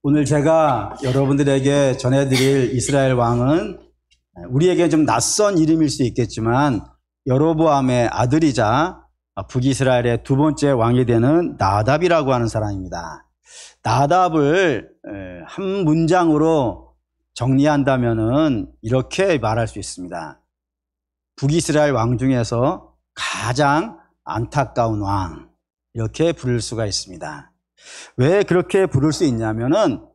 오늘 제가 여러분들에게 전해드릴 이스라엘 왕은 우리에게 좀 낯선 이름일 수 있겠지만 여로보암의 아들이자 북이스라엘의 두 번째 왕이 되는 나답이라고 하는 사람입니다. 나답을 한 문장으로 정리한다면은 이렇게 말할 수 있습니다. 북이스라엘 왕 중에서 가장 안타까운 왕, 이렇게 부를 수가 있습니다. 왜 그렇게 부를 수 있냐면은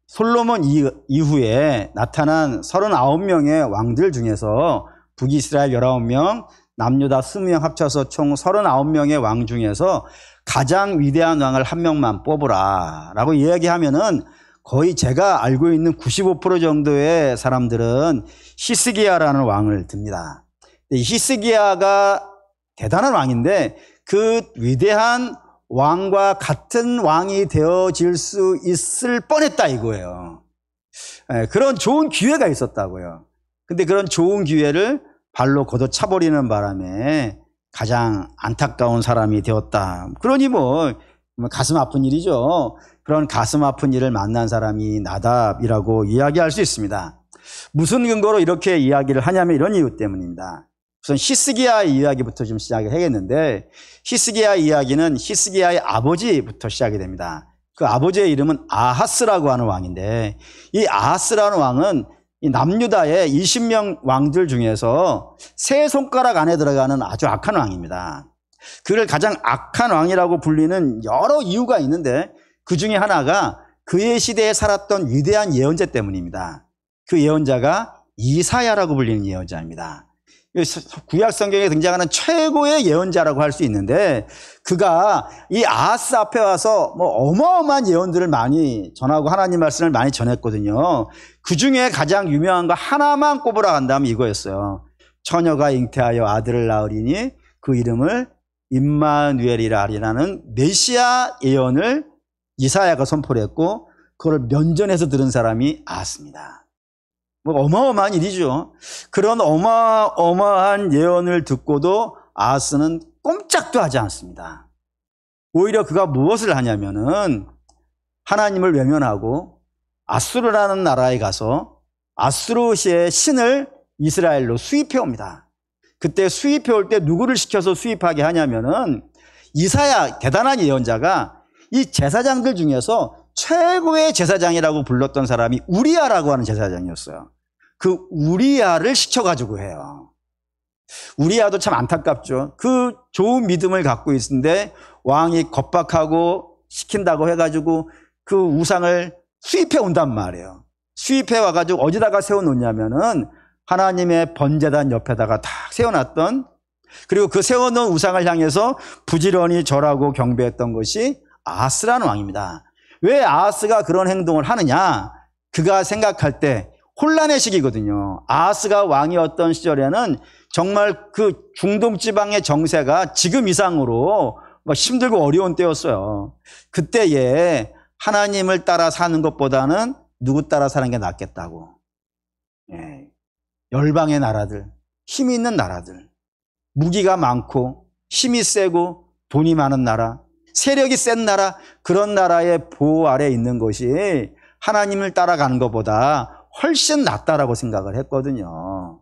솔로몬 이후에 나타난 39명의 왕들 중에서 북이스라엘 19명, 남유다 20명 합쳐서 총 39명의 왕 중에서 가장 위대한 왕을 한 명만 뽑으라 라고 이야기하면은 거의 제가 알고 있는 95% 정도의 사람들은 히스기야라는 왕을 듭니다. 히스기야가 대단한 왕인데 그 위대한 왕과 같은 왕이 되어질 수 있을 뻔했다 이거예요. 그런 좋은 기회가 있었다고요. 근데 그런 좋은 기회를 발로 걷어차버리는 바람에 가장 안타까운 사람이 되었다. 그러니 뭐 가슴 아픈 일이죠. 그런 가슴 아픈 일을 만난 사람이 나답이라고 이야기할 수 있습니다. 무슨 근거로 이렇게 이야기를 하냐면 이런 이유 때문입니다. 우선 히스기야 이야기부터 좀 시작을 해야겠는데, 히스기야 이야기는 히스기야의 아버지부터 시작이 됩니다. 그 아버지의 이름은 아하스라고 하는 왕인데, 이 아하스라는 왕은 이 남유다의 20명 왕들 중에서 세 손가락 안에 들어가는 아주 악한 왕입니다. 그를 가장 악한 왕이라고 불리는 여러 이유가 있는데 그 중에 하나가 그의 시대에 살았던 위대한 예언자 때문입니다. 그 예언자가 이사야라고 불리는 예언자입니다. 구약 성경에 등장하는 최고의 예언자라고 할 수 있는데 그가 이 아하스 앞에 와서 어마어마한 예언들을 많이 전하고 하나님 말씀을 많이 전했거든요. 그 중에 가장 유명한 거 하나만 꼽으라 한다면 이거였어요. 처녀가 잉태하여 아들을 낳으리니 그 이름을 임마누엘이라 하리라는 메시아 예언을 이사야가 선포를 했고 그걸 면전에서 들은 사람이 아하스입니다. 어마어마한 일이죠. 그런 어마어마한 예언을 듣고도 아하스는 꼼짝도 하지 않습니다. 오히려 그가 무엇을 하냐면은 하나님을 외면하고 아수르라는 나라에 가서 아수르의 신을 이스라엘로 수입해 옵니다. 그때 수입해 올 때 누구를 시켜서 수입하게 하냐면은 이사야 대단한 예언자가 이 제사장들 중에서 최고의 제사장이라고 불렀던 사람이 우리야라고 하는 제사장이었어요. 그 우리야를 시켜가지고 해요. 우리야도 참 안타깝죠. 그 좋은 믿음을 갖고 있는데 왕이 겁박하고 시킨다고 해가지고 그 우상을 수입해 온단 말이에요. 수입해 와가지고 어디다가 세워놓냐면은 하나님의 번제단 옆에다가 다 세워놨던, 그리고 그 세워놓은 우상을 향해서 부지런히 절하고 경배했던 것이 아하스라는 왕입니다. 왜 아하스가 그런 행동을 하느냐? 그가 생각할 때 혼란의 시기거든요. 아하스가 왕이었던 시절에는 정말 그 중동 지방의 정세가 지금 이상으로 힘들고 어려운 때였어요. 그때에 하나님을 따라 사는 것보다는 누구 따라 사는 게 낫겠다고. 열방의 나라들, 힘이 있는 나라들, 무기가 많고 힘이 세고 돈이 많은 나라, 세력이 센 나라, 그런 나라의 보호 아래 있는 것이 하나님을 따라가는 것보다 훨씬 낫다라고 생각을 했거든요.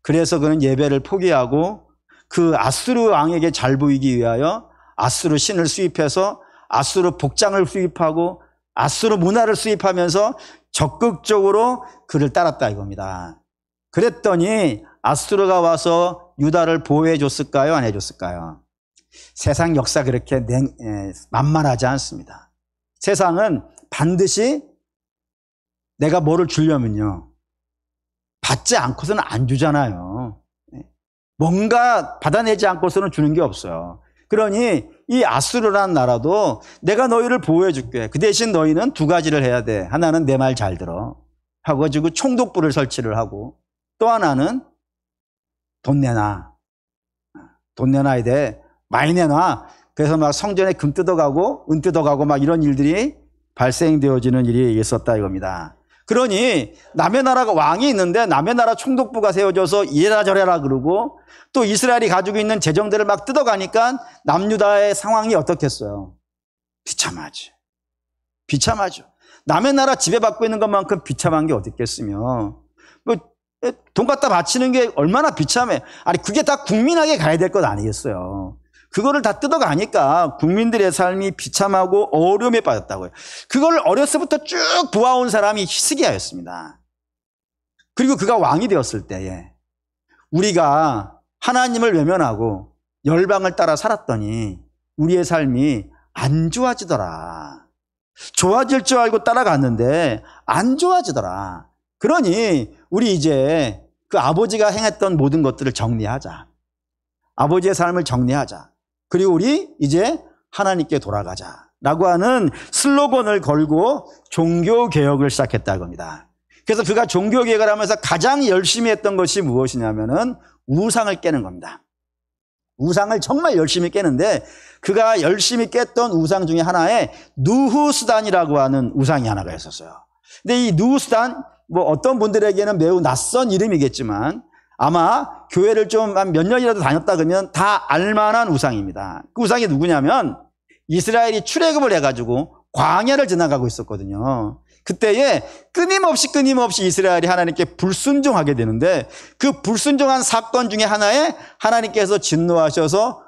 그래서 그는 예배를 포기하고 그 아수르 왕에게 잘 보이기 위하여 아수르 신을 수입해서 아수르 복장을 수입하고 아수르 문화를 수입하면서 적극적으로 그를 따랐다 이겁니다. 그랬더니 아수르가 와서 유다를 보호해 줬을까요? 안 해줬을까요? 세상 역사 그렇게 만만하지 않습니다. 세상은 반드시 내가 뭐를 주려면요, 받지 않고서는 안 주잖아요. 뭔가 받아내지 않고서는 주는 게 없어요. 그러니 이 아수르라는 나라도 내가 너희를 보호해 줄게. 그 대신 너희는 두 가지를 해야 돼. 하나는 내 말 잘 들어 하고 가지고 총독부를 설치를 하고, 또 하나는 돈 내놔. 돈 내놔야 돼. 많이 내놔. 그래서 막 성전에 금 뜯어가고 은 뜯어가고 막 이런 일들이 발생되어지는 일이 있었다 이겁니다. 그러니 남의 나라가 왕이 있는데 남의 나라 총독부가 세워져서 이래라 저래라 그러고 또 이스라엘이 가지고 있는 재정들을 막 뜯어가니까 남유다의 상황이 어떻겠어요? 비참하죠. 비참하죠. 남의 나라 지배받고 있는 것만큼 비참한 게 어디 있겠으며. 뭐 돈 갖다 바치는 게 얼마나 비참해. 아니 그게 다 국민에게 가야 될 것 아니겠어요. 그거를 다 뜯어가니까 국민들의 삶이 비참하고 어려움에 빠졌다고요. 그걸 어렸을부터 쭉 보아온 사람이 히스기야였습니다. 그리고 그가 왕이 되었을 때에 우리가 하나님을 외면하고 열방을 따라 살았더니 우리의 삶이 안 좋아지더라. 좋아질 줄 알고 따라갔는데 안 좋아지더라. 그러니 우리 이제 그 아버지가 행했던 모든 것들을 정리하자. 아버지의 삶을 정리하자. 그리고 우리 이제 하나님께 돌아가자라고 하는 슬로건을 걸고 종교개혁을 시작했다고 합니다. 그래서 그가 종교개혁을 하면서 가장 열심히 했던 것이 무엇이냐면은 우상을 깨는 겁니다. 우상을 정말 열심히 깨는데 그가 열심히 깼던 우상 중에 하나에 누후스단이라고 하는 우상이 하나가 있었어요. 근데 이 누후스단 뭐 어떤 분들에게는 매우 낯선 이름이겠지만 아마 교회를 좀 한 몇 년이라도 다녔다 그러면 다 알만한 우상입니다. 그 우상이 누구냐면 이스라엘이 출애굽을 해가지고 광야를 지나가고 있었거든요. 그때에 끊임없이 이스라엘이 하나님께 불순종하게 되는데 그 불순종한 사건 중에 하나에 하나님께서 진노하셔서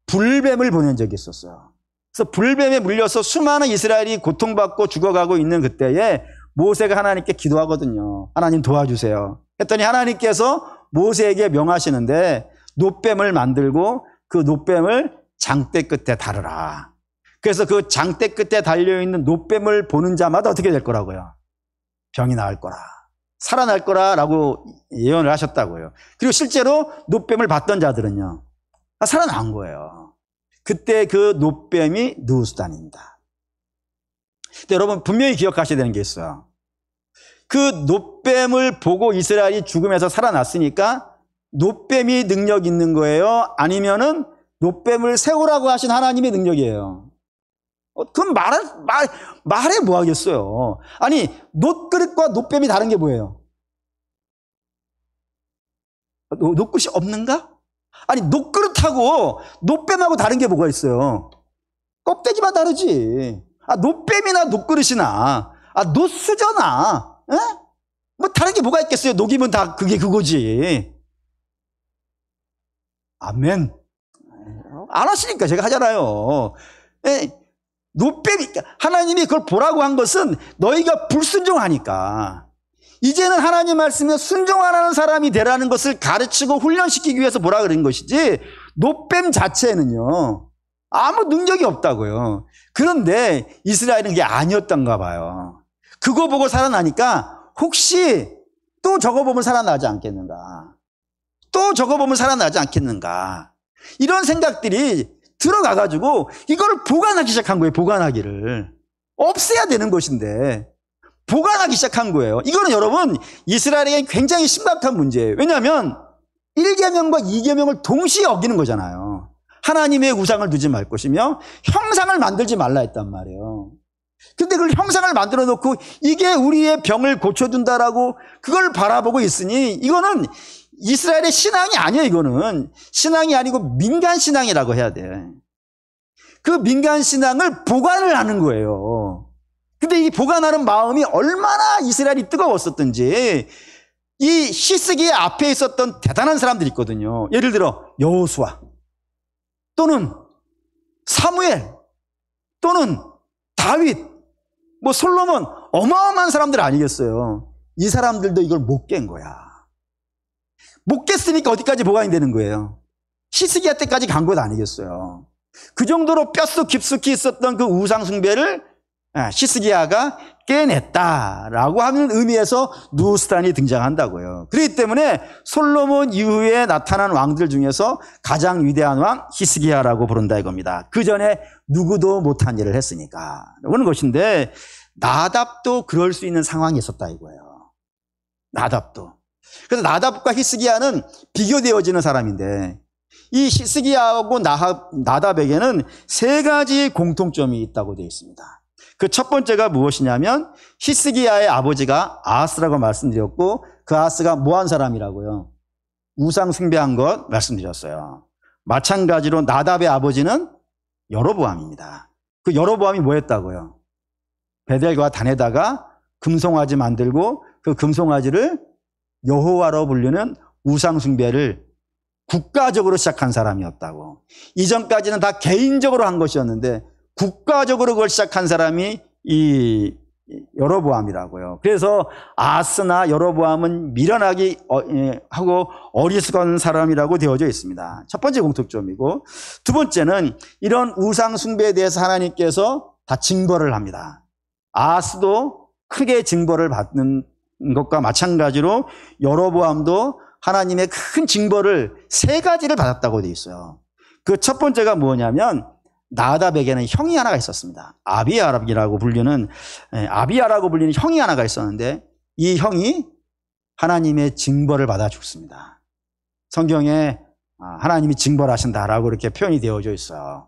불뱀을 보낸 적이 있었어요. 그래서 불뱀에 물려서 수많은 이스라엘이 고통받고 죽어가고 있는 그때에 모세가 하나님께 기도하거든요. 하나님 도와주세요. 했더니 하나님께서 모세에게 명하시는데 놋뱀을 만들고 그 놋뱀을 장대 끝에 달으라. 그래서 그 장대 끝에 달려있는 놋뱀을 보는 자마다 어떻게 될 거라고요? 병이 나을 거라. 살아날 거라라고 예언을 하셨다고요. 그리고 실제로 놋뱀을 봤던 자들은요. 살아난 거예요. 그때 그 놋뱀이 누후스단입니다. 근데 여러분 분명히 기억하셔야 되는 게 있어요. 그 놋뱀을 보고 이스라엘이 죽음에서 살아났으니까 놋뱀이 능력 있는 거예요? 아니면은 놋뱀을 세우라고 하신 하나님의 능력이에요? 그럼 말해 뭐 하겠어요? 아니, 놋그릇과 놋뱀이 다른 게 뭐예요? 놋그릇이 없는가? 아니, 놋그릇하고 놋뱀하고 다른 게 뭐가 있어요? 껍데기만 다르지. 놋뱀이나 놋그릇이나, 놋수저나, 에? 뭐 다른 게 뭐가 있겠어요? 녹이면 다 그게 그거지. 아멘. 안 하시니까 제가 하잖아요. 놋뱀이, 하나님이 그걸 보라고 한 것은 너희가 불순종하니까. 이제는 하나님 말씀에 순종하는 사람이 되라는 것을 가르치고 훈련시키기 위해서 보라 그런 것이지, 놋뱀 자체는요, 아무 능력이 없다고요. 그런데 이스라엘은 그게 아니었던가 봐요. 그거 보고 살아나니까 혹시 또 저거 보면 살아나지 않겠는가? 또 저거 보면 살아나지 않겠는가? 이런 생각들이 들어가가지고 이걸 보관하기 시작한 거예요. 보관하기를. 없애야 되는 것인데 보관하기 시작한 거예요. 이거는 여러분 이스라엘에게 굉장히 심각한 문제예요. 왜냐하면 1계명과 2계명을 동시에 어기는 거잖아요. 하나님의 우상을 두지 말 것이며 형상을 만들지 말라 했단 말이에요. 근데 그걸 형상을 만들어 놓고 이게 우리의 병을 고쳐준다라고 그걸 바라보고 있으니 이거는 이스라엘의 신앙이 아니에요. 이거는 신앙이 아니고 민간 신앙이라고 해야 돼. 그 민간 신앙을 보관을 하는 거예요. 근데 이 보관하는 마음이 얼마나 이스라엘이 뜨거웠었던지 이 히스기야 앞에 있었던 대단한 사람들이 있거든요. 예를 들어 여호수아 또는 사무엘 또는 다윗 뭐 솔로몬 어마어마한 사람들 아니겠어요. 이 사람들도 이걸 못 깬 거야. 못 깼으니까 어디까지 보관이 되는 거예요. 히스기야 때까지 간 것 아니겠어요. 그 정도로 뼛속 깊숙이 있었던 그 우상 숭배를 히스기야가 깨냈다라고 하는 의미에서 누후스단이 등장한다고요. 그렇기 때문에 솔로몬 이후에 나타난 왕들 중에서 가장 위대한 왕 히스기야라고 부른다 이겁니다. 그 전에 누구도 못한 일을 했으니까 그런 것인데 나답도 그럴 수 있는 상황이 있었다 이거예요. 나답도. 그래서 나답과 히스기야는 비교되어지는 사람인데 이 히스기야하고 나답에게는 세 가지 공통점이 있다고 되어 있습니다. 그 첫 번째가 무엇이냐면 히스기야의 아버지가 아하스라고 말씀드렸고 그 아하스가 뭐한 사람이라고요? 우상 숭배한 것 말씀드렸어요. 마찬가지로 나답의 아버지는 여로보암입니다. 그 여로보암이 뭐 했다고요? 베델과 단에다가 금송아지 만들고 그 금송아지를 여호와로 불리는 우상 숭배를 국가적으로 시작한 사람이었다고. 이전까지는 다 개인적으로 한 것이었는데 국가적으로 그걸 시작한 사람이 이 여로보암이라고요. 그래서 아스나 여로보암은 미련하게 하고 어리석은 사람이라고 되어져 있습니다. 첫 번째 공통점이고, 두 번째는 이런 우상 숭배에 대해서 하나님께서 다 징벌을 합니다. 아스도 크게 징벌을 받는 것과 마찬가지로 여로보암도 하나님의 큰 징벌을 세 가지를 받았다고 되어 있어요. 그 첫 번째가 뭐냐면 나답에게는 형이 하나가 있었습니다. 아비아라고 불리는 형이 하나가 있었는데 이 형이 하나님의 징벌을 받아 죽습니다. 성경에 하나님이 징벌하신다라고 이렇게 표현이 되어져 있어요.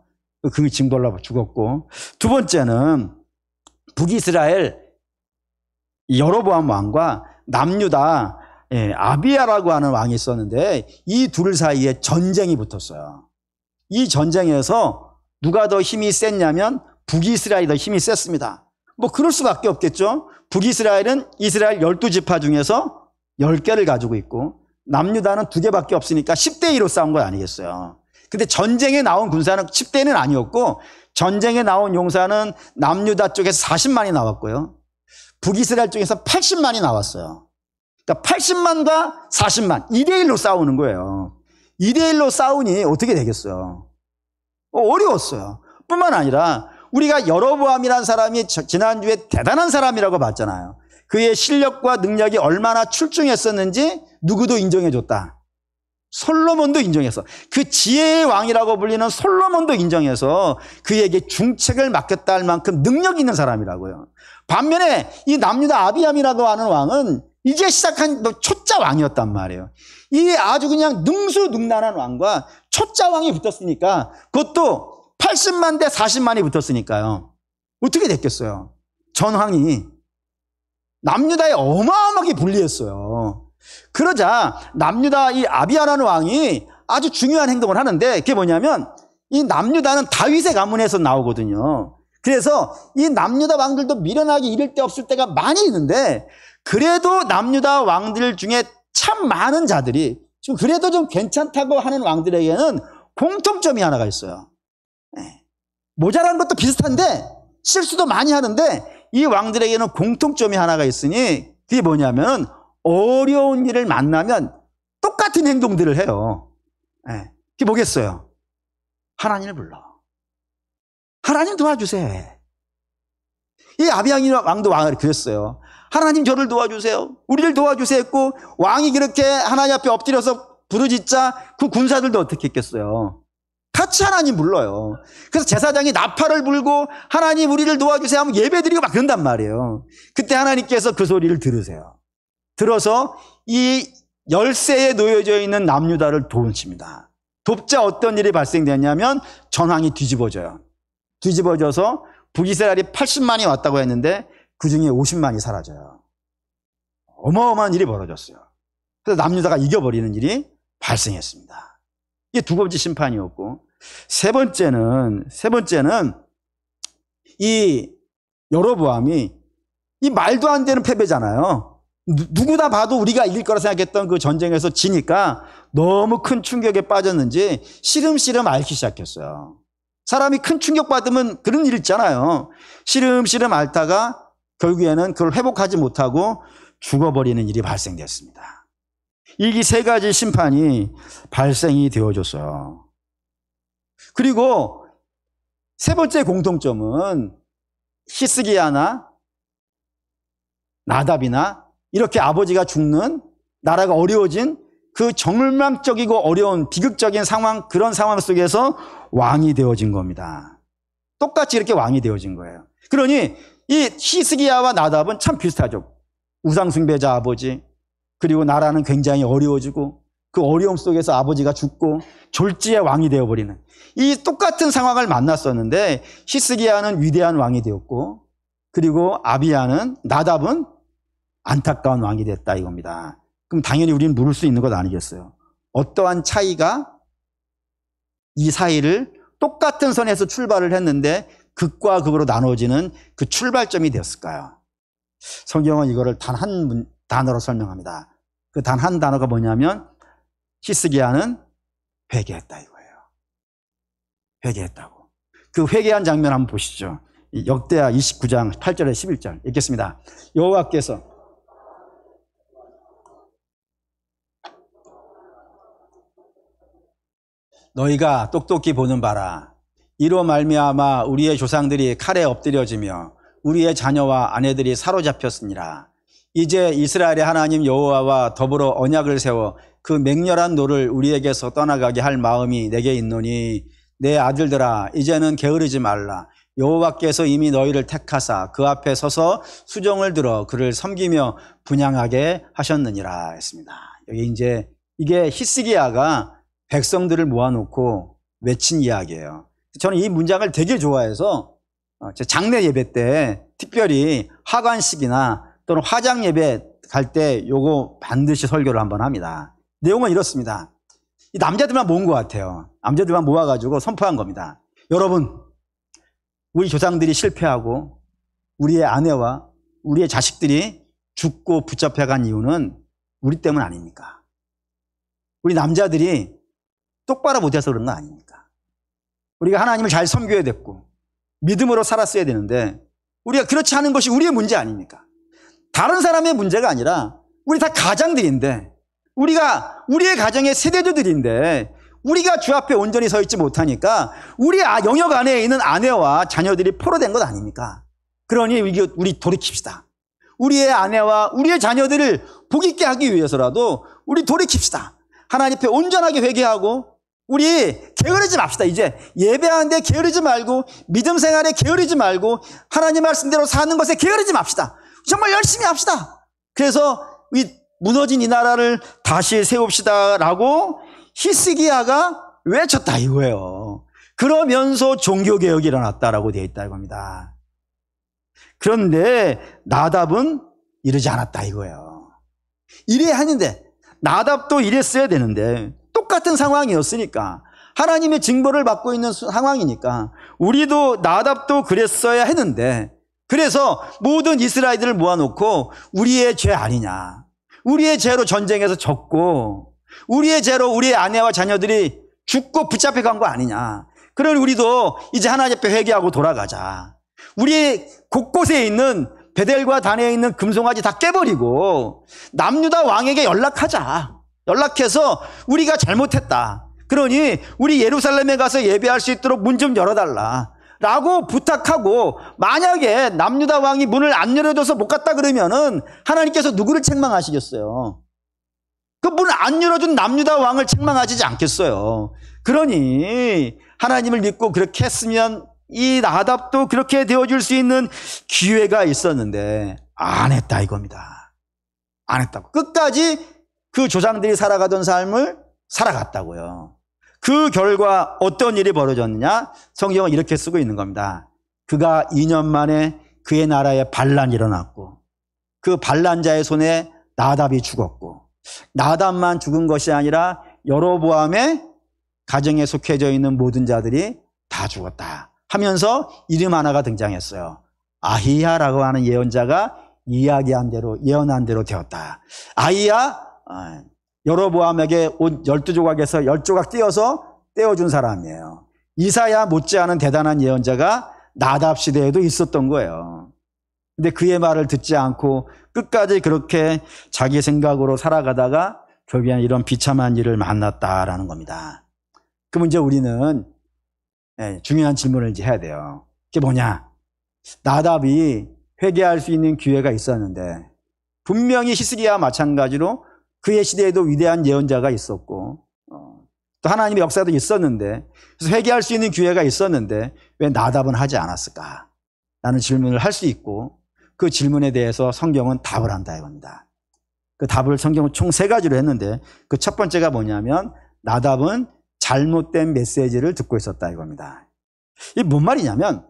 그 징벌로 죽었고, 두 번째는 북이스라엘 여로보암 왕과 남유다 아비야라고 하는 왕이 있었는데 이 둘 사이에 전쟁이 붙었어요. 이 전쟁에서 누가 더 힘이 셌냐면 북이스라엘이 더 힘이 셌습니다. 뭐 그럴 수밖에 없겠죠. 북이스라엘은 이스라엘 12지파 중에서 10개를 가지고 있고 남유다는 2개밖에 없으니까 10대 2로 싸운 거 아니겠어요. 근데 전쟁에 나온 군사는 10대는 아니었고 전쟁에 나온 용사는 남유다 쪽에서 40만이 나왔고요. 북이스라엘 쪽에서 80만이 나왔어요. 그러니까 80만과 40만 2대1로 싸우는 거예요. 2대1로 싸우니 어떻게 되겠어요? 어려웠어요. 뿐만 아니라 우리가 여로보암이라는 사람이 지난주에 대단한 사람이라고 봤잖아요. 그의 실력과 능력이 얼마나 출중했었는지 누구도 인정해줬다. 솔로몬도 인정했어. 그 지혜의 왕이라고 불리는 솔로몬도 인정해서 그에게 중책을 맡겼다 할 만큼 능력 있는 사람이라고요. 반면에 이 남유다 아비암이라고 하는 왕은 이제 시작한 초짜 왕이었단 말이에요. 이 아주 그냥 능수능란한 왕과 초짜 왕이 붙었으니까 그것도 80만 대 40만이 붙었으니까요. 어떻게 됐겠어요? 전황이 남유다에 어마어마하게 불리했어요. 그러자 남유다 이 아비야라는 왕이 아주 중요한 행동을 하는데 그게 뭐냐면 이 남유다는 다윗의 가문에서 나오거든요. 그래서 이 남유다 왕들도 미련하게 이를 데 없을 때가 많이 있는데 그래도 남유다 왕들 중에 참 많은 자들이 지금 그래도 좀 괜찮다고 하는 왕들에게는 공통점이 하나가 있어요. 모자란 것도 비슷한데 실수도 많이 하는데 이 왕들에게는 공통점이 하나가 있으니 그게 뭐냐면 어려운 일을 만나면 똑같은 행동들을 해요. 그게 뭐겠어요? 하나님을 불러. 하나님 도와주세요. 이 아비야 왕도 그랬어요. 하나님 저를 도와주세요. 우리를 도와주세요 했고 왕이 그렇게 하나님 앞에 엎드려서 부르짖자 그 군사들도 어떻게 했겠어요? 같이 하나님 불러요. 그래서 제사장이 나팔을 불고 하나님 우리를 도와주세요 하면 예배드리고 막 그런단 말이에요. 그때 하나님께서 그 소리를 들으세요. 들어서 이 열쇠에 놓여져 있는 남유다를 도우십니다. 돕자 어떤 일이 발생되냐면 전황이 뒤집어져요. 뒤집어져서 북이스라엘이 80만이 왔다고 했는데 그중에 50만이 사라져요. 어마어마한 일이 벌어졌어요. 그래서 남유다가 이겨버리는 일이 발생했습니다. 이게 두 번째 심판이었고, 세 번째는 이 여로보암이 이 말도 안 되는 패배잖아요. 누구나 봐도 우리가 이길 거라 생각했던 그 전쟁에서 지니까 너무 큰 충격에 빠졌는지 시름시름 앓기 시작했어요. 사람이 큰 충격받으면 그런 일 있잖아요. 시름시름 앓다가 결국에는 그걸 회복하지 못하고 죽어버리는 일이 발생됐습니다. 이 세 가지 심판이 발생이 되어졌어요. 그리고 세 번째 공통점은 히스기야나 나답이나 이렇게 아버지가 죽는 나라가 어려워진 그 절망적이고 어려운 비극적인 상황, 그런 상황 속에서 왕이 되어진 겁니다. 똑같이 이렇게 왕이 되어진 거예요. 그러니 이 히스기야와 나답은 참 비슷하죠. 우상숭배자 아버지, 그리고 나라는 굉장히 어려워지고 그 어려움 속에서 아버지가 죽고 졸지에 왕이 되어버리는 이 똑같은 상황을 만났었는데 히스기야는 위대한 왕이 되었고 그리고 나답은 안타까운 왕이 됐다 이겁니다. 그럼 당연히 우리는 물을 수 있는 것 아니겠어요? 어떠한 차이가 이 사이를 똑같은 선에서 출발을 했는데 극과 극으로 나눠지는 그 출발점이 되었을까요? 성경은 이거를 단 한 단어로 설명합니다. 그 단 한 단어가 뭐냐면 히스기야는 회개했다 이거예요. 회개했다고. 그 회개한 장면 한번 보시죠. 역대하 29장 8절에 11절 읽겠습니다. 여호와께서 너희가 똑똑히 보는 바라. 이로 말미암아 우리의 조상들이 칼에 엎드려지며 우리의 자녀와 아내들이 사로잡혔으니라. 이제 이스라엘의 하나님 여호와와 더불어 언약을 세워 그 맹렬한 노를 우리에게서 떠나가게 할 마음이 내게 있노니 내 아들들아 이제는 게으르지 말라. 여호와께서 이미 너희를 택하사 그 앞에 서서 수종을 들어 그를 섬기며 분향하게 하셨느니라 했습니다. 여기 이제 이게 히스기야가 백성들을 모아놓고 외친 이야기예요. 저는 이 문장을 되게 좋아해서 장례 예배 때 특별히 하관식이나 또는 화장 예배 갈 때 요거 반드시 설교를 한번 합니다. 내용은 이렇습니다. 이 남자들만 모은 것 같아요. 남자들만 모아가지고 선포한 겁니다. 여러분, 우리 조상들이 실패하고 우리의 아내와 우리의 자식들이 죽고 붙잡혀간 이유는 우리 때문 아닙니까? 우리 남자들이 똑바로 못해서 그런 거 아닙니까? 우리가 하나님을 잘 섬겨야 됐고 믿음으로 살았어야 되는데 우리가 그렇지 않은 것이 우리의 문제 아닙니까? 다른 사람의 문제가 아니라 우리 다 가장들인데 우리가 우리의 가정의 세대주들인데 우리가 주 앞에 온전히 서 있지 못하니까 우리 영역 안에 있는 아내와 자녀들이 포로된 것 아닙니까? 그러니 우리 돌이킵시다. 우리의 아내와 우리의 자녀들을 복 있게 하기 위해서라도 우리 돌이킵시다. 하나님 앞에 온전하게 회개하고 우리 게으르지 맙시다. 이제 예배하는데 게으르지 말고 믿음 생활에 게으르지 말고 하나님 말씀대로 사는 것에 게으르지 맙시다. 정말 열심히 합시다. 그래서 이 무너진 이 나라를 다시 세웁시다라고 히스기야가 외쳤다 이거예요. 그러면서 종교개혁이 일어났다라고 되어 있다 이겁니다. 그런데 나답은 이러지 않았다 이거예요. 이래야 하는데 나답도 이랬어야 되는데 똑같은 상황이었으니까 하나님의 징벌을 받고 있는 상황이니까 우리도 나답도 그랬어야 했는데 그래서 모든 이스라엘들을 모아놓고 우리의 죄 아니냐, 우리의 죄로 전쟁에서 졌고 우리의 죄로 우리의 아내와 자녀들이 죽고 붙잡혀 간 거 아니냐, 그러니 우리도 이제 하나님 앞에 회개하고 돌아가자. 우리 곳곳에 있는 베델과 단에 있는 금송아지 다 깨버리고 남유다 왕에게 연락하자. 연락해서 우리가 잘못했다. 그러니 우리 예루살렘에 가서 예배할 수 있도록 문 좀 열어달라 라고 부탁하고, 만약에 남유다 왕이 문을 안 열어줘서 못 갔다 그러면은 하나님께서 누구를 책망하시겠어요? 그 문을 안 열어준 남유다 왕을 책망하시지 않겠어요? 그러니 하나님을 믿고 그렇게 했으면 이 나답도 그렇게 되어줄 수 있는 기회가 있었는데 안 했다 이겁니다. 안 했다고. 끝까지 그 조상들이 살아가던 삶을 살아갔다고요. 그 결과 어떤 일이 벌어졌느냐? 성경은 이렇게 쓰고 있는 겁니다. 그가 2년 만에 그의 나라에 반란이 일어났고 그 반란자의 손에 나답이 죽었고, 나답만 죽은 것이 아니라 여로보암의 가정에 속해져 있는 모든 자들이 다 죽었다 하면서 이름 하나가 등장했어요. 아히야라고 하는 예언자가 이야기한 대로, 예언한 대로 되었다. 아히야, 여로보암에게 옷 12조각에서 10조각 띄어서 떼어준 사람이에요. 이사야 못지않은 대단한 예언자가 나답 시대에도 있었던 거예요. 근데 그의 말을 듣지 않고 끝까지 그렇게 자기 생각으로 살아가다가 결국엔 이런 비참한 일을 만났다라는 겁니다. 그럼 이제 우리는 중요한 질문을 이제 해야 돼요. 그게 뭐냐? 나답이 회개할 수 있는 기회가 있었는데 분명히 히스기야와 마찬가지로 그의 시대에도 위대한 예언자가 있었고 또 하나님의 역사도 있었는데, 그래서 회개할 수 있는 기회가 있었는데 왜 나답은 하지 않았을까? 라는 질문을 할 수 있고, 그 질문에 대해서 성경은 답을 한다 이겁니다. 그 답을 성경은 총 3가지로 했는데 그 첫 번째가 뭐냐면 나답은 잘못된 메시지를 듣고 있었다 이겁니다. 이게 뭔 말이냐면,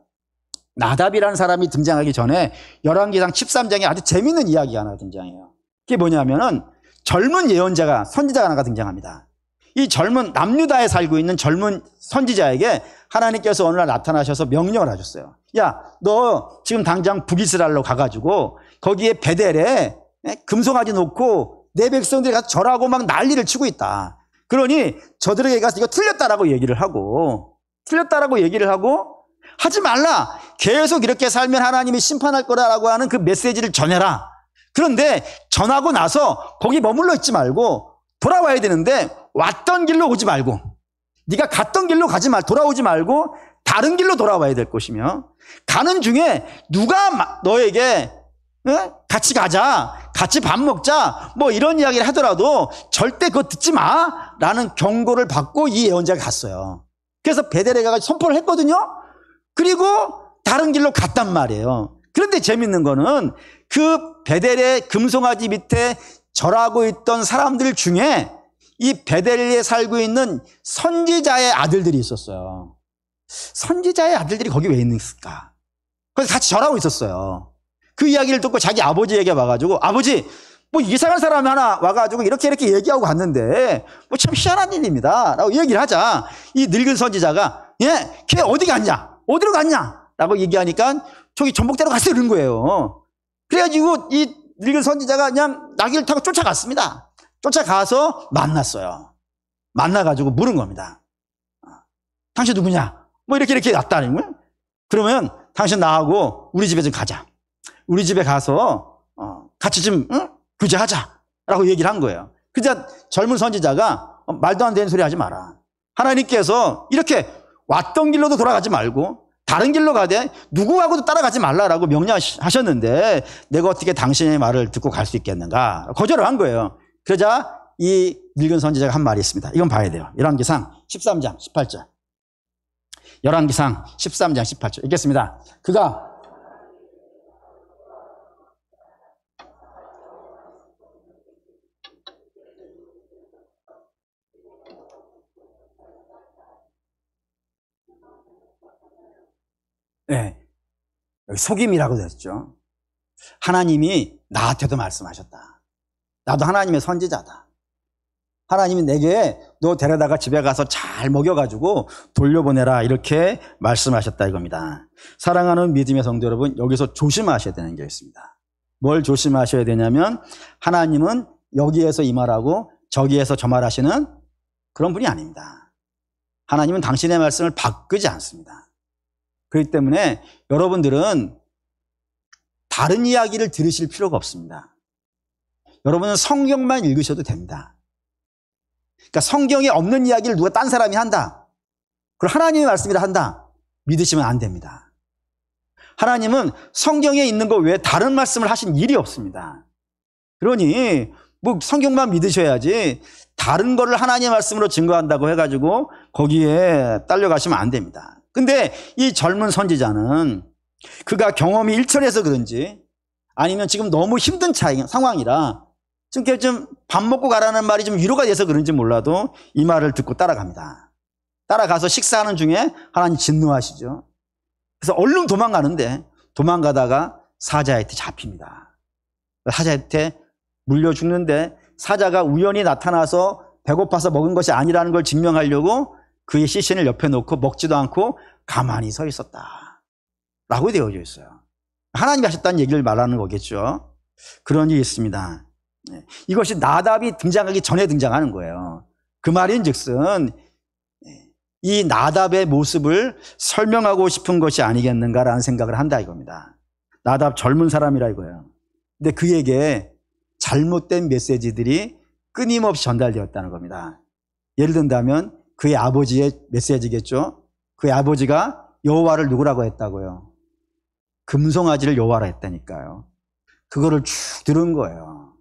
나답이라는 사람이 등장하기 전에 열왕기상 13장에 아주 재밌는 이야기가 하나 등장해요. 그게 뭐냐면은 젊은 예언자가, 선지자가 하나가 등장합니다. 이 젊은 남유다에 살고 있는 젊은 선지자에게 하나님께서 어느 날 나타나셔서 명령을 하셨어요. 야, 너 지금 당장 북이스라엘로 가가지고 거기에 베델에 금송아지 놓고 내 백성들이 가서 절하고 막 난리를 치고 있다. 그러니 저들에게 가서 이거 틀렸다라고 얘기를 하고 하지 말라. 계속 이렇게 살면 하나님이 심판할 거라고 하는 그 메시지를 전해라. 그런데 전하고 나서 거기 머물러 있지 말고 돌아와야 되는데 왔던 길로 오지 말고 네가 갔던 길로 돌아오지 말고 다른 길로 돌아와야 될 것이며 가는 중에 누가 너에게 같이 가자, 같이 밥 먹자 뭐 이런 이야기를 하더라도 절대 그거 듣지 마라는 경고를 받고 이 예언자가 갔어요. 그래서 베델에 가서 선포를 했거든요. 그리고 다른 길로 갔단 말이에요. 그런데 재밌는 거는 그 베델의 금송아지 밑에 절하고 있던 사람들 중에 이 베델에 살고 있는 선지자의 아들들이 있었어요. 선지자의 아들들이 거기 왜 있을까? 거기서 같이 절하고 있었어요. 그 이야기를 듣고 자기 아버지에게 와가지고 아버지 뭐 이상한 사람이 하나 와가지고 이렇게 얘기하고 갔는데 뭐 참 희한한 일입니다 라고 얘기를 하자 이 늙은 선지자가 걔 어디 갔냐? 어디로 갔냐? 라고 얘기하니까 저기 전복대로 갔어요 이런 거예요. 그래가지고 이 늙은 선지자가 그냥 나귀를 타고 쫓아갔습니다. 쫓아가서 만났어요. 만나가지고 물은 겁니다. 당신 누구냐? 뭐 이렇게 왔다는 거예요. 그러면 당신 나하고 우리 집에 좀 가자. 우리 집에 가서 같이 좀 교제하자 라고 얘기를 한 거예요. 그자 젊은 선지자가 말도 안 되는 소리 하지 마라. 하나님께서 이렇게 왔던 길로도 돌아가지 말고 다른 길로 가되 누구하고도 따라가지 말라라고 명령하셨는데 내가 어떻게 당신의 말을 듣고 갈 수 있겠는가? 거절을 한 거예요. 그러자 이 늙은 선지자가 한 말이 있습니다. 이건 봐야 돼요. 열왕기상 13장 18절. 열왕기상 13장 18절. 읽겠습니다. 그가 여기 속임이라고 됐죠. 하나님이 나한테도 말씀하셨다. 나도 하나님의 선지자다. 하나님이 내게 너 데려다가 집에 가서 잘 먹여가지고 돌려보내라 이렇게 말씀하셨다 이겁니다. 사랑하는 믿음의 성도 여러분, 여기서 조심하셔야 되는 게 있습니다. 뭘 조심하셔야 되냐면 하나님은 여기에서 이 말하고 저기에서 저 말하시는 그런 분이 아닙니다. 하나님은 당신의 말씀을 바꾸지 않습니다. 그렇기 때문에 여러분들은 다른 이야기를 들으실 필요가 없습니다. 여러분은 성경만 읽으셔도 됩니다. 그러니까 성경에 없는 이야기를 누가 딴 사람이 한다. 그걸 하나님의 말씀이라 한다. 믿으시면 안 됩니다. 하나님은 성경에 있는 것 외에 다른 말씀을 하신 일이 없습니다. 그러니 뭐 성경만 믿으셔야지 다른 거를 하나님의 말씀으로 증거한다고 해가지고 거기에 딸려가시면 안 됩니다. 근데 이 젊은 선지자는 그가 경험이 일천해서 그런지 아니면 지금 너무 힘든 상황이라 지금 좀 밥 먹고 가라는 말이 좀 위로가 돼서 그런지 몰라도 이 말을 듣고 따라갑니다. 따라가서 식사하는 중에 하나님 진노하시죠. 그래서 얼른 도망가는데 도망가다가 사자한테 잡힙니다. 사자한테 물려 죽는데 사자가 우연히 나타나서 배고파서 먹은 것이 아니라는 걸 증명하려고 그의 시신을 옆에 놓고 먹지도 않고 가만히 서 있었다 라고 되어져 있어요. 하나님이 하셨다는 얘기를 말하는 거겠죠. 그런 일이 있습니다. 이것이 나답이 등장하기 전에 등장하는 거예요. 그 말인즉슨 이 나답의 모습을 설명하고 싶은 것이 아니겠는가라는 생각을 한다 이겁니다. 나답 젊은 사람이라 이거예요. 근데 그에게 잘못된 메시지들이 끊임없이 전달되었다는 겁니다. 예를 든다면 그의 아버지의 메시지겠죠. 그의 아버지가 여호와를 누구라고 했다고요? 금송아지를 여호와라 했다니까요. 그거를 쭉 들은 거예요.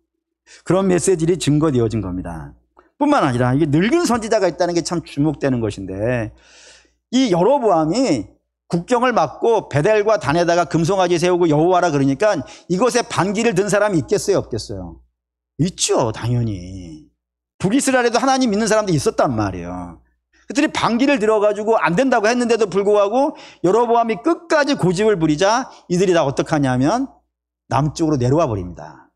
그런 메시지들이 증거되어진 겁니다. 뿐만 아니라 이게 늙은 선지자가 있다는 게 참 주목되는 것인데 이 여로보암이 국경을 막고 베델과 단에다가 금송아지 세우고 여호와라 그러니까 이것에 반기를 든 사람이 있겠어요 없겠어요? 있죠 당연히. 북이스라엘에도 하나님 믿는 사람들이 있었단 말이에요. 그들이 반기를 들어가지고 안 된다고 했는데도 불구하고 여로보암이 끝까지 고집을 부리자 이들이 다 어떻게 하냐면 남쪽으로 내려와 버립니다.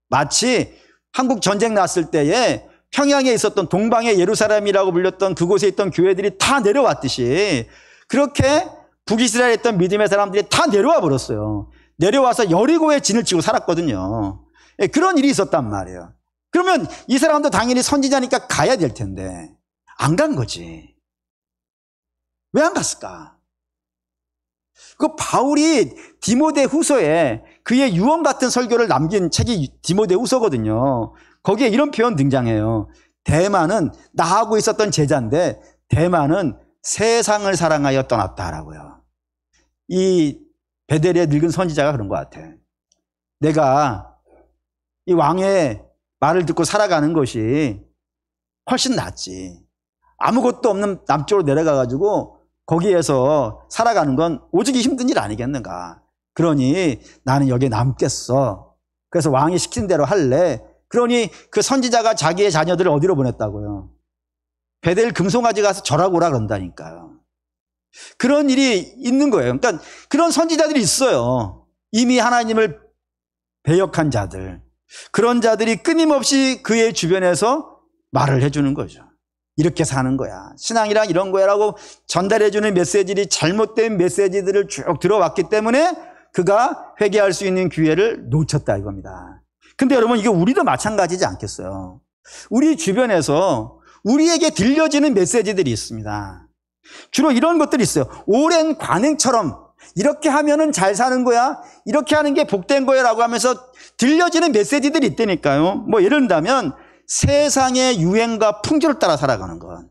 마치 한국 전쟁 났을 때에 평양에 있었던 동방의 예루살렘이라고 불렸던 그곳에 있던 교회들이 다 내려왔듯이 그렇게 북이스라엘에 있던 믿음의 사람들이 다 내려와 버렸어요. 내려와서 여리고에 진을 치고 살았거든요. 그런 일이 있었단 말이에요. 그러면 이 사람도 당연히 선지자니까 가야 될 텐데 안 간 거지. 왜 안 갔을까? 그 바울이 디모데후서에 그의 유언 같은 설교를 남긴 책이 디모데후서거든요. 거기에 이런 표현 등장해요. 대만은 나하고 있었던 제자인데 대만은 세상을 사랑하여 떠났다라고요. 이 베델의 늙은 선지자가 그런 것 같아. 내가 이 왕의 말을 듣고 살아가는 것이 훨씬 낫지. 아무것도 없는 남쪽으로 내려가가지고 거기에서 살아가는 건 오직이 힘든 일 아니겠는가. 그러니 나는 여기에 남겠어. 그래서 왕이 시킨 대로 할래. 그러니 그 선지자가 자기의 자녀들을 어디로 보냈다고요? 베델 금송아지 가서 절하고 오라 그런다니까요. 그런 일이 있는 거예요. 그러니까 그런 선지자들이 있어요. 이미 하나님을 배역한 자들. 그런 자들이 끊임없이 그의 주변에서 말을 해주는 거죠. 이렇게 사는 거야. 신앙이란 이런 거야라고 전달해주는 메시지들이 잘못된 메시지들을 쭉 들어왔기 때문에 그가 회개할 수 있는 기회를 놓쳤다 이겁니다. 근데 여러분 이게 우리도 마찬가지지 않겠어요? 우리 주변에서 우리에게 들려지는 메시지들이 있습니다. 주로 이런 것들이 있어요. 오랜 관행처럼 이렇게 하면은 잘 사는 거야. 이렇게 하는 게 복된 거야 라고 하면서 들려지는 메시지들이 있다니까요. 뭐 예를 들면 세상의 유행과 풍조를 따라 살아가는 것.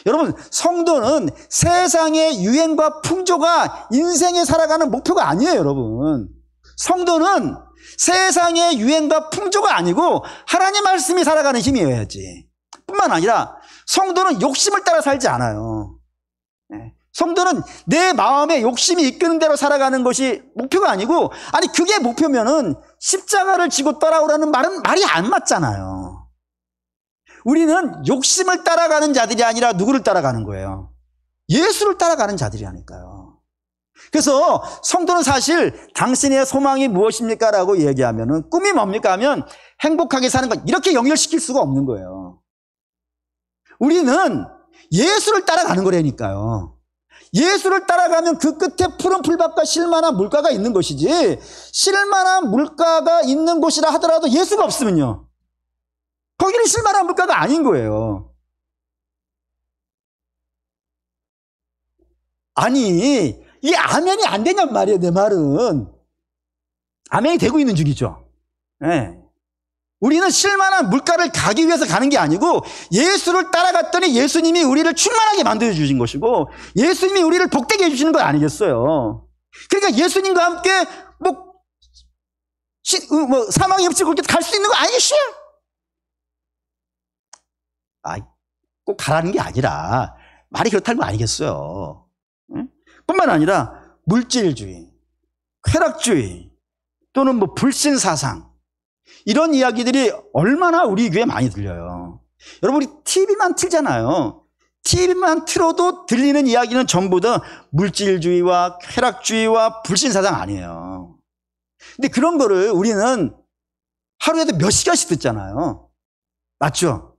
여러분 성도는 세상의 유행과 풍조가 인생에 살아가는 목표가 아니에요. 여러분 성도는 세상의 유행과 풍조가 아니고 하나님 말씀이 살아가는 힘이어야지. 뿐만 아니라 성도는 욕심을 따라 살지 않아요. 성도는 내 마음에 욕심이 이끄는 대로 살아가는 것이 목표가 아니고, 아니 그게 목표면은 십자가를 지고 따라오라는 말은 말이 안 맞잖아요. 우리는 욕심을 따라가는 자들이 아니라 누구를 따라가는 거예요? 예수를 따라가는 자들이라니까요. 그래서 성도는 사실 당신의 소망이 무엇입니까? 라고 얘기하면은 꿈이 뭡니까? 하면 행복하게 사는 것, 이렇게 연결시킬 수가 없는 거예요. 우리는 예수를 따라가는 거라니까요. 예수를 따라가면 그 끝에 푸른 풀밭과 쉴만한 물가가 있는 것이지, 쉴만한 물가가 있는 곳이라 하더라도 예수가 없으면요, 거기는 쉴만한 물가가 아닌 거예요. 아니 이게 아멘이 안 되냔 말이에요. 내 말은 아멘이 되고 있는 중이죠. 네. 우리는 쉴만한 물가를 가기 위해서 가는 게 아니고 예수를 따라갔더니 예수님이 우리를 충만하게 만들어 주신 것이고 예수님이 우리를 복되게 해주시는 거 아니겠어요? 그러니까 예수님과 함께 사망이 없이 그렇게 갈 수 있는 거 아니겠어요? 꼭 가라는 게 아니라 말이 그렇다는 거 아니겠어요? 응? 뿐만 아니라 물질주의, 쾌락주의 또는 불신사상, 이런 이야기들이 얼마나 우리 귀에 많이 들려요. 여러분, 우리 TV만 틀잖아요. TV만 틀어도 들리는 이야기는 전부 다 물질주의와 쾌락주의와 불신사상 아니에요. 근데 그런 거를 우리는 하루에도 몇 시간씩 듣잖아요. 맞죠?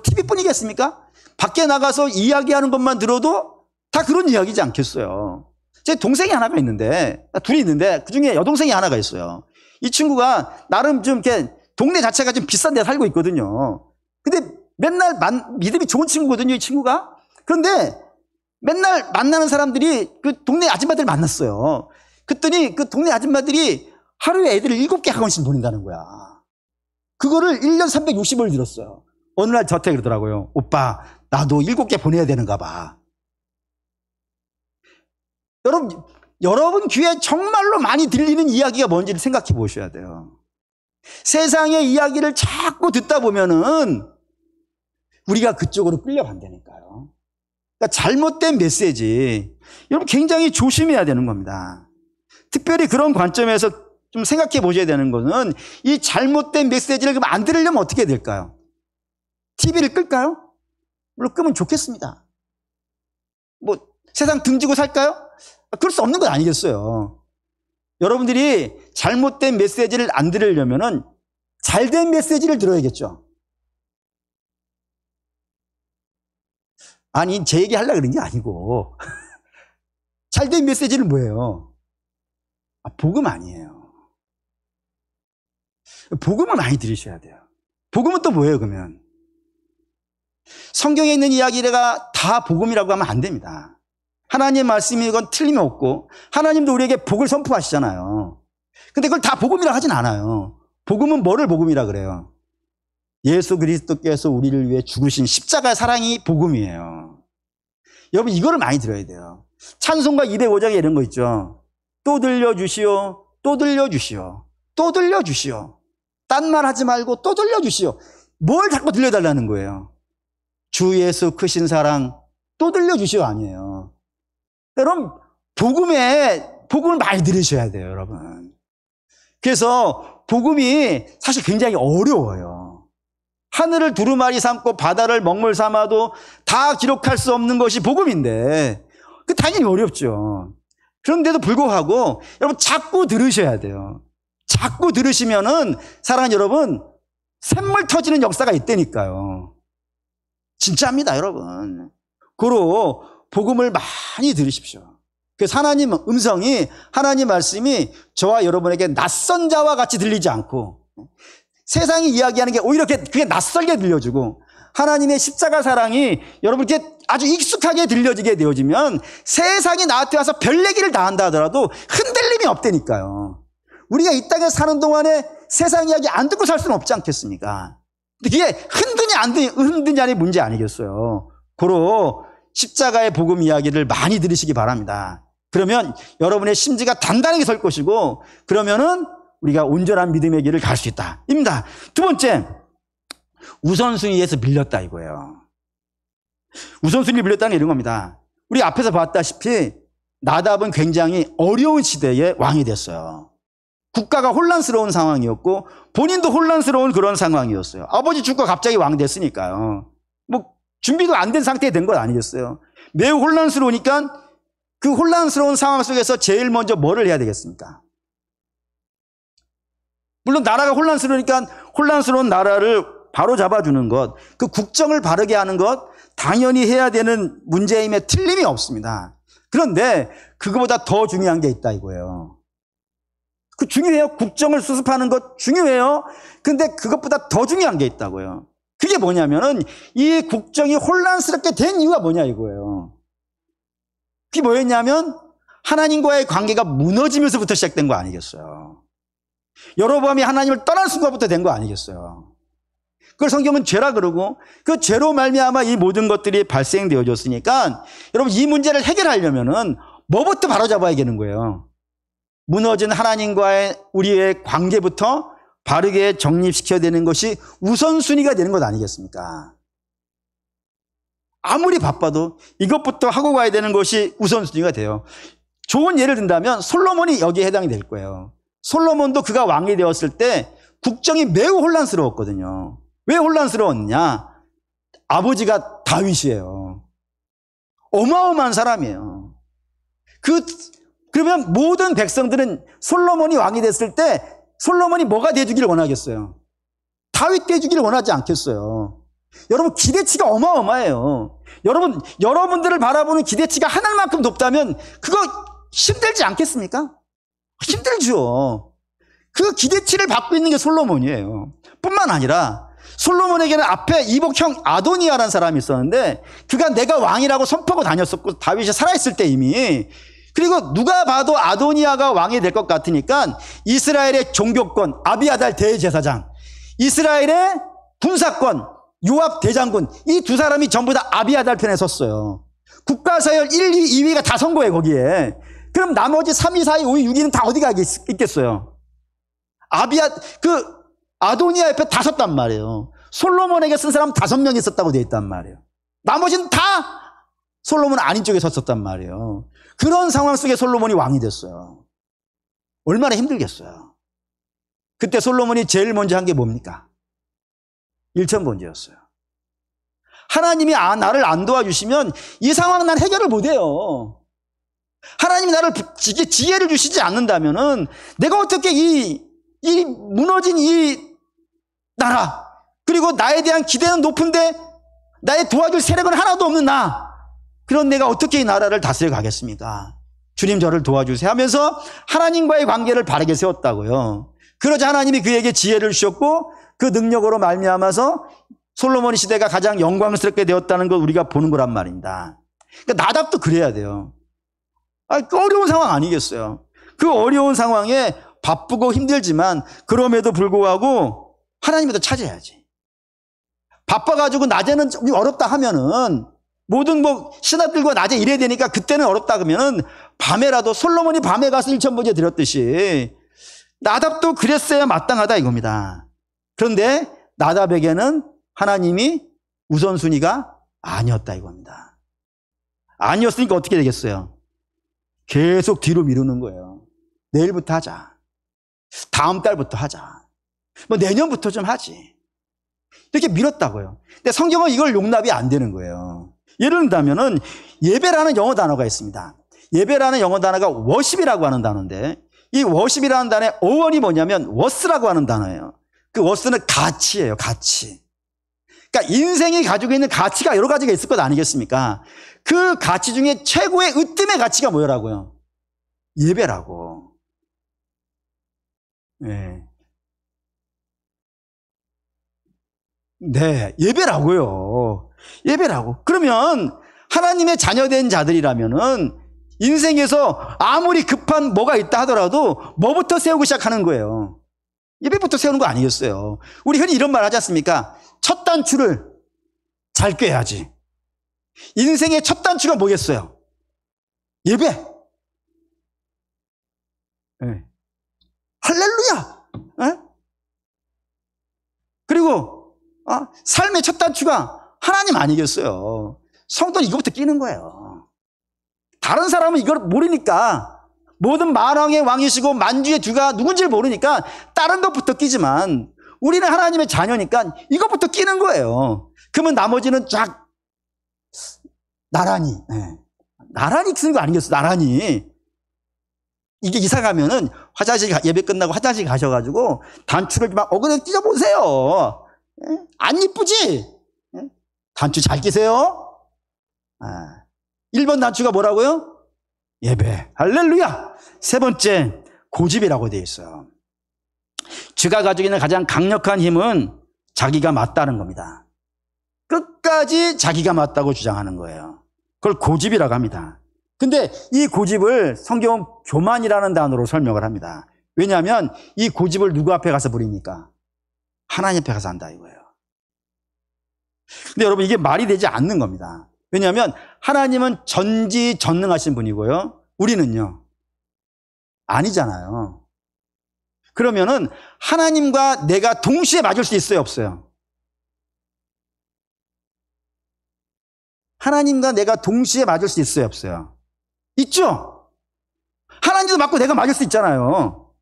TV뿐이겠습니까? 밖에 나가서 이야기하는 것만 들어도 다 그런 이야기지 않겠어요. 제 동생이 하나가 있는데, 둘이 있는데 그중에 여동생이 하나가 있어요. 이 친구가 나름 좀 이렇게 동네 자체가 좀 비싼 데 살고 있거든요. 근데 맨날 믿음이 좋은 친구거든요, 이 친구가. 그런데 맨날 만나는 사람들이 그 동네 아줌마들 만났어요. 그랬더니 그 동네 아줌마들이 하루에 애들을 7개 학원씩 보낸다는 거야. 그거를 1년 360을 들었어요. 어느 날 저한테 그러더라고요. 오빠, 나도 7개 보내야 되는가 봐. 여러분 귀에 정말로 많이 들리는 이야기가 뭔지를 생각해 보셔야 돼요. 세상의 이야기를 자꾸 듣다 보면은 우리가 그쪽으로 끌려간다니까요. 그러니까 잘못된 메시지, 여러분 굉장히 조심해야 되는 겁니다. 특별히 그런 관점에서 좀 생각해 보셔야 되는 것은, 이 잘못된 메시지를 그럼 안 들으려면 어떻게 될까요? TV를 끌까요? 물론 끄면 좋겠습니다. 세상 등지고 살까요? 그럴 수 없는 건 아니겠어요. 여러분들이 잘못된 메시지를 안 들으려면은 잘된 메시지를 들어야겠죠. 아니, 제 얘기 하려고 그런 게 아니고. 잘된 메시지는 뭐예요? 복음 아니에요. 복음을 많이 들으셔야 돼요. 복음은 또 뭐예요, 그러면? 성경에 있는 이야기가 다 복음이라고 하면 안 됩니다. 하나님의 말씀이건 틀림이 없고, 하나님도 우리에게 복을 선포하시잖아요. 근데 그걸 다 복음이라 하진 않아요. 복음은 뭐를 복음이라 그래요? 예수 그리스도께서 우리를 위해 죽으신 십자가의 사랑이 복음이에요. 여러분, 이거를 많이 들어야 돼요. 찬송가 205장에 이런 거 있죠. 또 들려주시오, 또 들려주시오, 또 들려주시오. 딴 말 하지 말고 또 들려주시오. 뭘 자꾸 들려달라는 거예요? 주 예수 크신 사랑 또 들려주시오 아니에요. 여러분, 복음을 많이 들으셔야 돼요, 여러분. 그래서 복음이 사실 굉장히 어려워요. 하늘을 두루마리 삼고 바다를 먹물 삼아도 다 기록할 수 없는 것이 복음인데, 그 당연히 어렵죠. 그런데도 불구하고 여러분 자꾸 들으셔야 돼요. 자꾸 들으시면은 사랑하는 여러분, 샘물 터지는 역사가 있다니까요. 진짜입니다, 여러분. 고로 복음을 많이 들으십시오. 그래서 하나님 음성이, 하나님 말씀이 저와 여러분에게 낯선 자와 같이 들리지 않고, 세상이 이야기하는 게 오히려 그게 낯설게 들려주고, 하나님의 십자가 사랑이 여러분께 아주 익숙하게 들려지게 되어지면 세상이 나한테 와서 별 얘기를 다 한다 하더라도 흔들림이 없다니까요. 우리가 이 땅에 사는 동안에 세상 이야기 안 듣고 살 수는 없지 않겠습니까? 근데 그게 흔드냐의 문제 아니겠어요. 고로 십자가의 복음 이야기를 많이 들으시기 바랍니다. 그러면 여러분의 심지가 단단하게 설 것이고, 그러면은 우리가 온전한 믿음의 길을 갈 수 있다. 입니다. 두 번째, 우선순위에서 밀렸다 이거예요. 우선순위를 밀렸다는 게 이런 겁니다. 우리 앞에서 봤다시피 나답은 굉장히 어려운 시대에 왕이 됐어요. 국가가 혼란스러운 상황이었고 본인도 혼란스러운 그런 상황이었어요. 아버지 죽고 갑자기 왕 됐으니까요. 뭐 준비도 안 된 상태에 된 건 아니겠어요. 매우 혼란스러우니까 그 혼란스러운 상황 속에서 제일 먼저 뭐를 해야 되겠습니까? 물론 나라가 혼란스러우니까 혼란스러운 나라를 바로 잡아주는 것, 그 국정을 바르게 하는 것 당연히 해야 되는 문제임에 틀림이 없습니다. 그런데 그거보다 더 중요한 게 있다 이거예요. 그 중요해요. 국정을 수습하는 것 중요해요. 근데 그것보다 더 중요한 게 있다고요. 그게 뭐냐면은 이 국정이 혼란스럽게 된 이유가 뭐냐 이거예요. 그게 뭐였냐면 하나님과의 관계가 무너지면서부터 시작된 거 아니겠어요. 여로보암이 하나님을 떠난 순간부터 된 거 아니겠어요. 그걸 성경은 죄라 그러고 그 죄로 말미암아 이 모든 것들이 발생되어졌으니까 여러분 이 문제를 해결하려면은 뭐부터 바로잡아야겠는 거예요. 무너진 하나님과의 우리의 관계부터 바르게 정립시켜야 되는 것이 우선순위가 되는 것 아니겠습니까? 아무리 바빠도 이것부터 하고 가야 되는 것이 우선순위가 돼요. 좋은 예를 든다면 솔로몬이 여기에 해당이 될 거예요. 솔로몬도 그가 왕이 되었을 때 국정이 매우 혼란스러웠거든요. 왜 혼란스러웠냐? 아버지가 다윗이에요. 어마어마한 사람이에요. 그러면 모든 백성들은 솔로몬이 왕이 됐을 때 솔로몬이 뭐가 돼주기를 원하겠어요? 다윗 돼주기를 원하지 않겠어요. 여러분 기대치가 어마어마해요. 여러분들을 바라보는 기대치가 하늘만큼 높다면 그거 힘들지 않겠습니까? 힘들죠. 그 기대치를 받고 있는 게 솔로몬이에요. 뿐만 아니라 솔로몬에게는 앞에 이복형 아도니아라는 사람이 있었는데 그가 내가 왕이라고 선포하고 다녔었고 다윗이 살아있을 때 이미. 그리고 누가 봐도 아도니아가 왕이 될 것 같으니까 이스라엘의 종교권 아비아달 대제사장, 이스라엘의 군사권 요압 대장군, 이 두 사람이 전부 다 아비아달 편에 섰어요. 국가서열 1, 2, 2위가 다 선거예요 거기에. 그럼 나머지 3, 2, 4, 2, 5, 2, 6위는 다 어디가 있겠어요? 아도니아 옆에 다 섰단 말이에요. 솔로몬에게 쓴 사람 5명이 있었다고 되어 있단 말이에요. 나머지는 다 솔로몬 아닌 쪽에 섰었단 말이에요. 그런 상황 속에 솔로몬이 왕이 됐어요. 얼마나 힘들겠어요. 그때 솔로몬이 제일 먼저 한 게 뭡니까? 일천번제였어요. 하나님이 나를 안 도와주시면 이 상황 난 해결을 못해요. 하나님이 나를 지혜를 주시지 않는다면은 내가 어떻게 이 무너진 이 나라, 그리고 나에 대한 기대는 높은데 나의 도와줄 세력은 하나도 없는 그런 내가 어떻게 이 나라를 다스려 가겠습니까? 주님 저를 도와주세요 하면서 하나님과의 관계를 바르게 세웠다고요. 그러자 하나님이 그에게 지혜를 주셨고 그 능력으로 말미암아서 솔로몬의 시대가 가장 영광스럽게 되었다는 걸 우리가 보는 거란 말입니다. 그러니까 나답도 그래야 돼요. 그 어려운 상황 아니겠어요? 그 어려운 상황에 바쁘고 힘들지만 그럼에도 불구하고 하나님에도 찾아야지. 바빠가지고 낮에는 좀 어렵다 하면은 모든 신하들과 낮에 일해야 되니까 그때는 어렵다 그러면은 밤에라도 솔로몬이 밤에 가서 일천번제 드렸듯이 나답도 그랬어야 마땅하다 이겁니다. 그런데 나답에게는 하나님이 우선순위가 아니었다 이겁니다. 아니었으니까 어떻게 되겠어요? 계속 뒤로 미루는 거예요. 내일부터 하자. 다음 달부터 하자. 내년부터 좀 하지. 이렇게 밀었다고요. 근데 성경은 이걸 용납이 안 되는 거예요. 예를 들자면은 예배라는 영어 단어가 있습니다. 예배라는 영어 단어가 워십이라고 하는 단어인데 이 워십이라는 단어의 어원이 뭐냐면 워스라고 하는 단어예요. 그 워스는 가치예요. 가치. 그러니까 인생이 가지고 있는 가치가 여러 가지가 있을 것 아니겠습니까? 그 가치 중에 최고의 으뜸의 가치가 뭐라고요? 예배라고. 네. 네, 예배라고요. 예배라고. 그러면 하나님의 자녀된 자들이라면은 인생에서 아무리 급한 뭐가 있다 하더라도 뭐부터 세우고 시작하는 거예요? 예배부터 세우는 거 아니겠어요? 우리 흔히 이런 말 하지 않습니까? 첫 단추를 잘 꿰야지. 인생의 첫 단추가 뭐겠어요? 예배. 네. 할렐루야. 네? 그리고 삶의 첫 단추가 하나님 아니겠어요? 성도는 이거부터 끼는 거예요. 다른 사람은 이걸 모르니까 모든 만왕의 왕이시고 만주의 주가 누군지를 모르니까 다른 것부터 끼지만 우리는 하나님의 자녀니까 이것부터 끼는 거예요. 그러면 나머지는 쫙 나란히 나란히 쓰는 거 아니겠어요? 나란히. 이게 이상하면은 화장실 예배 끝나고 화장실 가셔가지고 단추를 막 어그로 찢어보세요. 안 이쁘지? 단추 잘 끼세요. 1번 단추가 뭐라고요? 예배. 할렐루야. 세 번째, 고집이라고 되어 있어요. 주가 가지고 있는 가장 강력한 힘은 자기가 맞다는 겁니다. 끝까지 자기가 맞다고 주장하는 거예요. 그걸 고집이라고 합니다. 근데 이 고집을 성경은 교만이라는 단어로 설명을 합니다. 왜냐하면 이 고집을 누구 앞에 가서 부립니까? 하나님 앞에 가서 한다 이거예요. 근데 여러분 이게 말이 되지 않는 겁니다. 왜냐하면 하나님은 전지전능하신 분이고요. 우리는요. 아니잖아요. 그러면은 하나님과 내가 동시에 맞을 수 있어요, 없어요? 하나님과 내가 동시에 맞을 수 있어요, 없어요? 있죠? 하나님도 맞고 내가 맞을 수 있잖아요.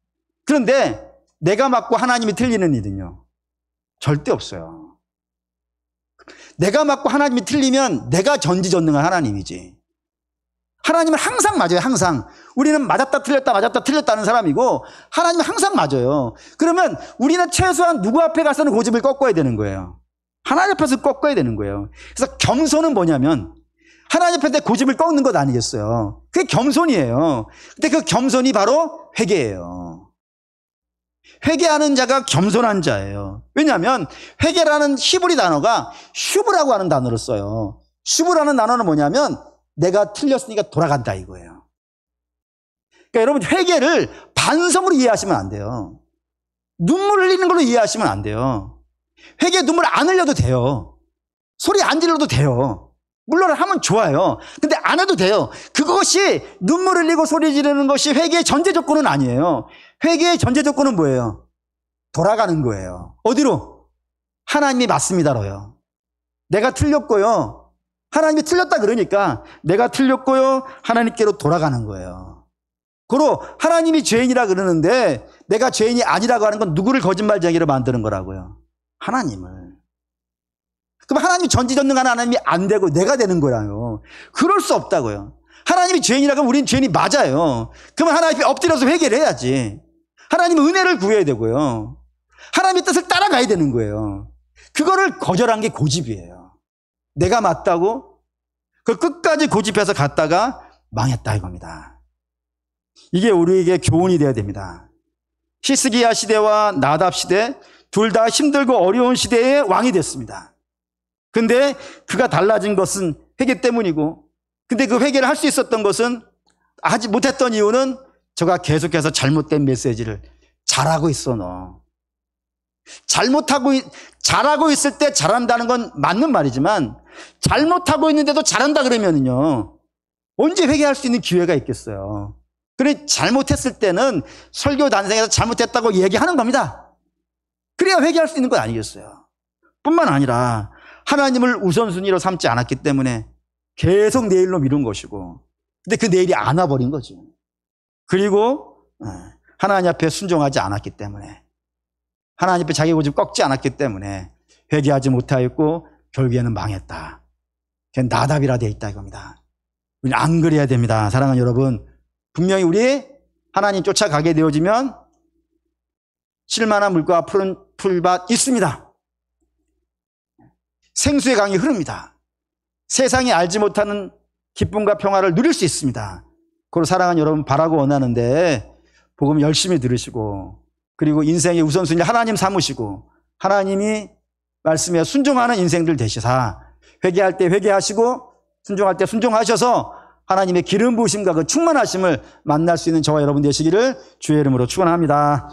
그런데 내가 맞고 하나님이 틀리는 일은요? 절대 없어요. 내가 맞고 하나님이 틀리면 내가 전지전능한 하나님이지. 하나님은 항상 맞아요, 항상. 우리는 맞았다 틀렸다는 사람이고 하나님은 항상 맞아요. 그러면 우리는 최소한 누구 앞에 가서는 고집을 꺾어야 되는 거예요. 하나님 앞에서 꺾어야 되는 거예요. 그래서 겸손은 뭐냐면 하나님 앞에 고집을 꺾는 것 아니겠어요. 그게 겸손이에요. 근데 그 겸손이 바로 회개예요. 회개하는 자가 겸손한 자예요. 왜냐하면 회개라는 히브리 단어가 슈브라고 하는 단어를 써요. 슈브라는 단어는 뭐냐면 내가 틀렸으니까 돌아간다 이거예요. 그러니까 여러분 회개를 반성으로 이해하시면 안 돼요. 눈물 흘리는 걸로 이해하시면 안 돼요. 회개 눈물 안 흘려도 돼요. 소리 안 질러도 돼요. 물론 하면 좋아요. 근데 안 해도 돼요. 그것이 눈물 흘리고 소리 지르는 것이 회개의 전제 조건은 아니에요. 회개의 전제 조건은 뭐예요? 돌아가는 거예요. 어디로? 하나님이 맞습니다로요. 내가 틀렸고요. 하나님이 틀렸다 그러니까 내가 틀렸고요. 하나님께로 돌아가는 거예요. 그로 하나님이 죄인이라 그러는데 내가 죄인이 아니라고 하는 건 누구를 거짓말쟁이로 만드는 거라고요? 하나님을. 그럼 하나님이 전지전능한 하나님이 안 되고 내가 되는 거라요. 그럴 수 없다고요. 하나님이 죄인이라고 하면 우리는 죄인이 맞아요. 그러면 하나님 앞에 엎드려서 회개를 해야지. 하나님은 은혜를 구해야 되고요. 하나님의 뜻을 따라가야 되는 거예요. 그거를 거절한 게 고집이에요. 내가 맞다고 그 끝까지 고집해서 갔다가 망했다 이겁니다. 이게 우리에게 교훈이 되어야 됩니다. 히스기야 시대와 나답 시대 둘 다 힘들고 어려운 시대의 왕이 됐습니다. 근데 그가 달라진 것은 회개 때문이고, 근데 그 회개를 할 수 있었던 것은, 하지 못했던 이유는 저가 계속해서 잘못된 메시지를 잘하고 있어. 너 잘하고 있을 때 잘한다는 건 맞는 말이지만, 잘못하고 있는데도 잘한다 그러면은요 언제 회개할 수 있는 기회가 있겠어요. 그래, 잘못했을 때는 설교 단상에서 잘못했다고 얘기하는 겁니다. 그래야 회개할 수 있는 건 아니겠어요. 뿐만 아니라 하나님을 우선순위로 삼지 않았기 때문에 계속 내일로 미룬 것이고, 근데 그 내일이 안 와버린 거죠. 그리고 하나님 앞에 순종하지 않았기 때문에, 하나님 앞에 자기 고집 꺾지 않았기 때문에 회개하지 못하였고 결국에는 망했다. 그냥 나답이라 되어 있다 이겁니다. 우리는 안 그래야 됩니다. 사랑하는 여러분, 분명히 우리 하나님 쫓아가게 되어지면 쉴만한 물과 푸른 풀밭 있습니다. 생수의 강이 흐릅니다. 세상이 알지 못하는 기쁨과 평화를 누릴 수 있습니다. 그걸 사랑하는 여러분 바라고 원하는데, 복음 열심히 들으시고, 그리고 인생의 우선순위 하나님 삼으시고, 하나님이 말씀에 순종하는 인생들 되시사, 회개할 때 회개하시고 순종할 때 순종하셔서 하나님의 기름 부으심과 그 충만하심을 만날 수 있는 저와 여러분 되시기를 주의 이름으로 축원합니다.